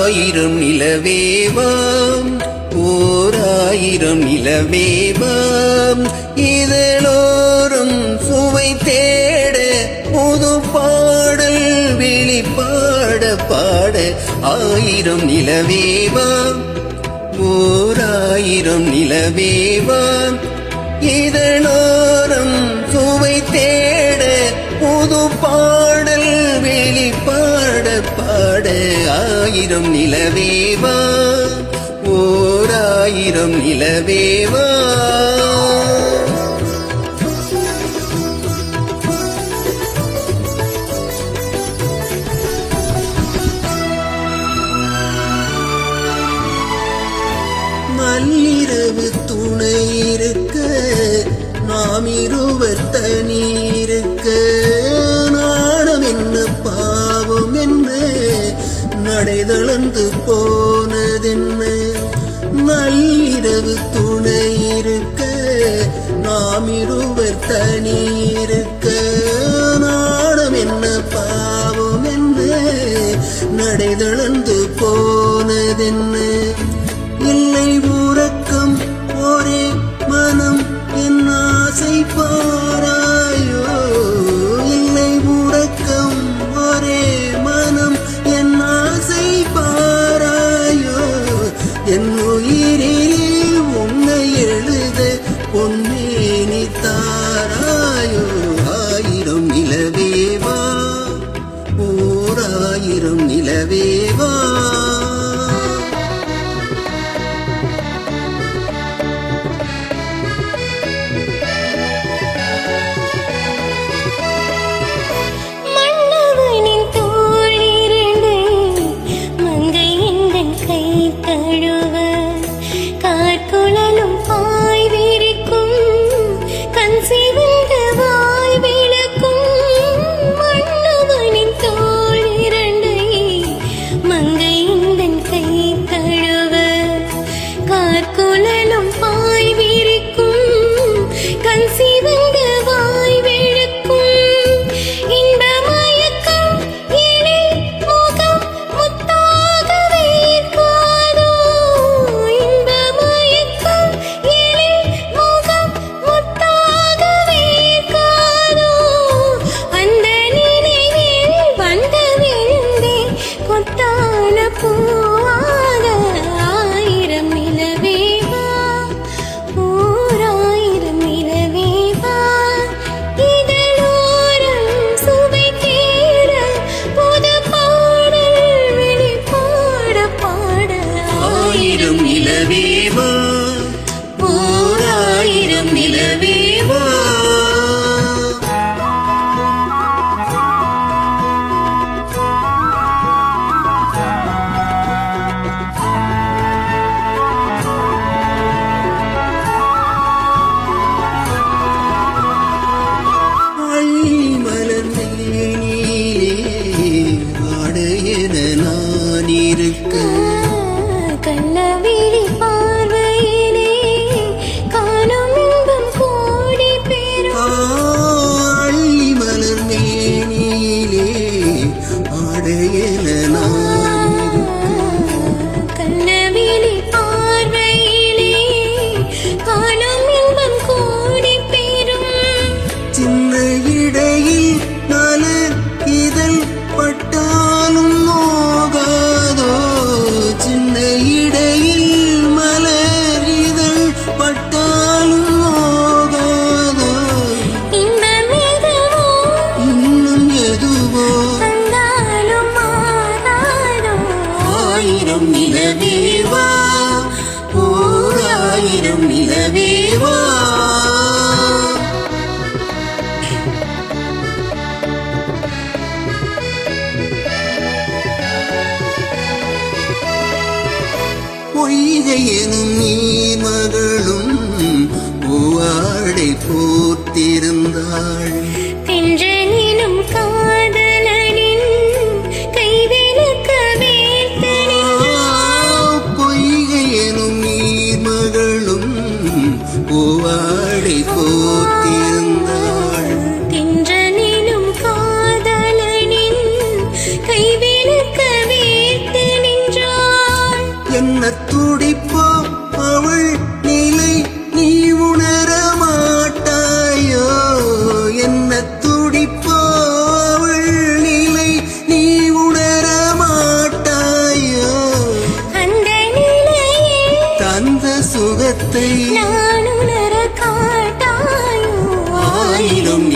ஆயிரம் நிலவேவாம் ஓர் ஆயிரம் நிலவேவாம் இதழோறும் சுவை தேட புது பாடல் வெளிப்பாட பாட ஆயிரம் நிலவேவாம் ஓர் ஆயிரம் நிலவேவாம் இதழோறும் சுவை தேட புது பாடல் வெளிப்பாட பாட ஆயிரம் நிலவேவா ஓர் ஆயிரம் நிலவேவா நள்ளிரவு துணை இருக்க நாம் இருவர் தனி இருக்க நாணம் என்ன பாவம் என்ன நடை தளர்ந்து போனதென்ன நள்ளிரவு துணை இருக்க நாம் இருவர் தனி இருக்க நாணம் என்ன பாவம் என்ன நடை தளர்ந்து போனதென்ன இல்லை உறக்கம் ஒரே மனம் என் ஆசை பாராயோ இல்லை உறக்கம் ஒரே மனம் என் ஆசை பாராயோ என் உயிரில் உன்னை எழுத பொன்னேனி தாராயோ ஆயிரம் நிலவேவா ஓர் ஆயிரம் நிலவேவா நிலவேவா ஓர் ஆயிரம் நிலவேவா பொய்கை எனும் நீர் மகளும் பூவாடை போர்த்திருந்தாள் தென்றலினும் காதலனின் கைவிளக்க வேர்த்தனி பொய்கை எனும் நீர் மகளும் பூவாடை சுகத்தை நான் உணர காட்டாயோ ஆயிரம்